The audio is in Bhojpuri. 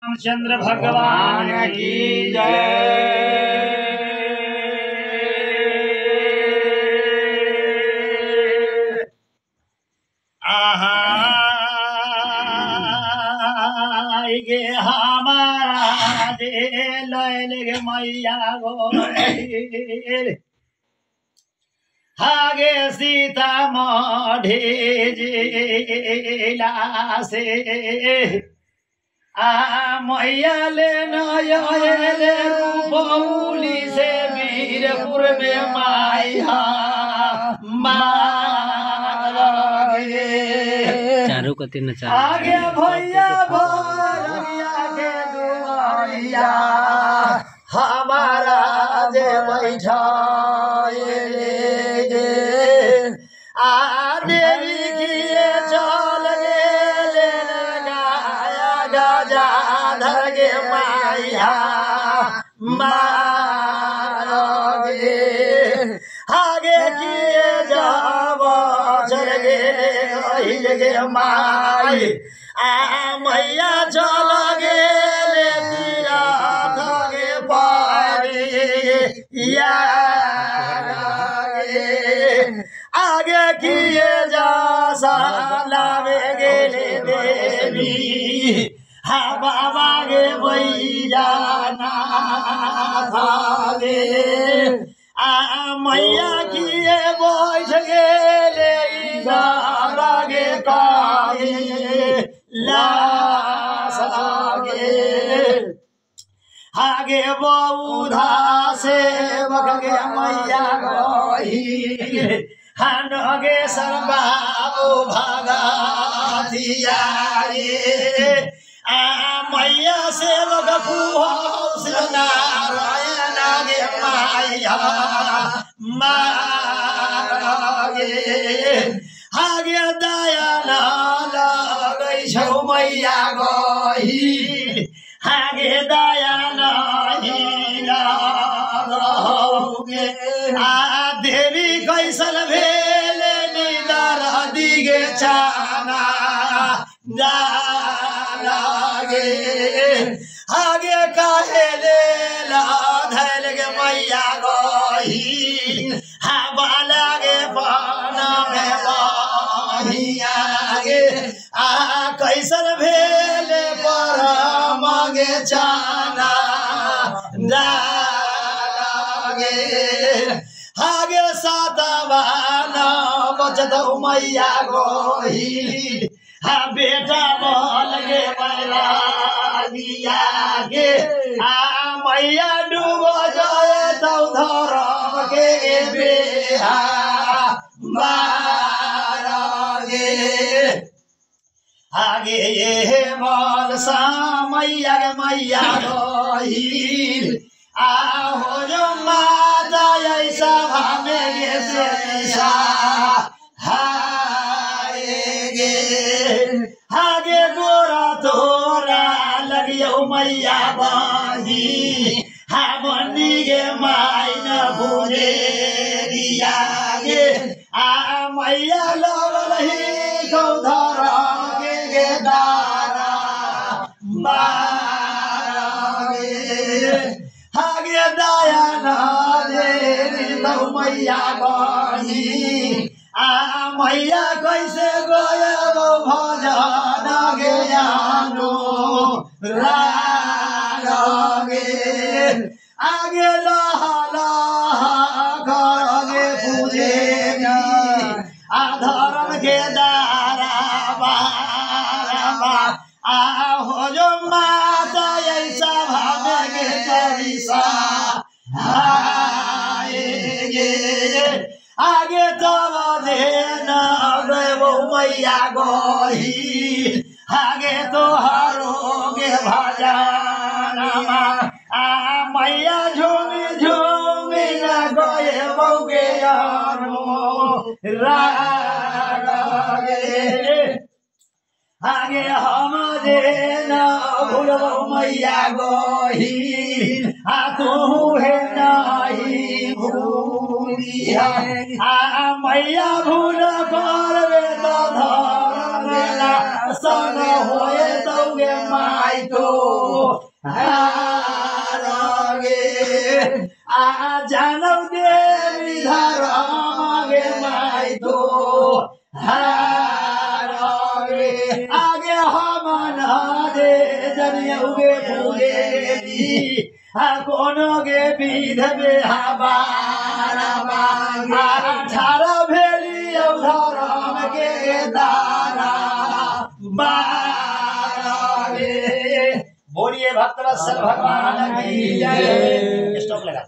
रामचंद्र भगवान की जय। गे हमारा दे लगे मैया गो हागे सीता मढ़े जिला से मैया ले नये बौली से वीरपुर में माया चारों को तीन चार आगे भैया भैया के दुआरिया हमारा जे बैठा देवी किए चल गे गाया गजा धर गे माया मारे आगे किए जाब चल गे गे माई मैया चल गे तीरा थगे पारी या आगे किए जा सालावे गेले देवी हा बाबा गे भैया ना थागे मैया किए बैठ गेले गे काहे लागे आगे बौधा से बगे मैया गही हनगे सरबाबू भगतिया मैया से बगफू नारायण गे माया मागे आगे दया लगै छौ मैया गही आगे दया नहीं देवी कैसन भेले निदर दिगे चाना लागे आगे काहे ले धैल गे मैया गही हवा लागे पाना में बहिया गे कैसन भेले पर मांगे चाना लागे आगे सातवाना बचत मैया गोही बेटा बोल गे बैरागिया गे मैया डूबो जाए तो धरम के बेहा मारे आगे ये बोल सा मैया गे मैया गोही हो जो माता ऐसा भामे गे से गे आगे गोरा तोरा लगियो मैया बाही बनी गे माई न भूले रिया गे मैया लगल ही गौधर गे दारा मारे आगे दया ने मैया गही मैया कैसे गए भजन गे आनो रागे आगे लहा लहा गे पूजे धर्म के दारा हो जो माता ऐसा भावे गे चरिसा आगे तब देना वो मैया गही आगे तो हरोगे भजाना मैया झूमी झूमी न गए बौगे रागे आगे हम देना भूलो मैया गही तू है नहीं भूलिया मैया भूल करवे तो धर्म संग होए तौगे माई तो जाए तो हारे आगे हम ना दे जनिया हुए पूरे दी कोनो गे विधवे हमारा मांगे अठारह भेली धर्म के दारा बारे बोलिए भक्तवत्सल भगवान की जय। स्टॉप लगा।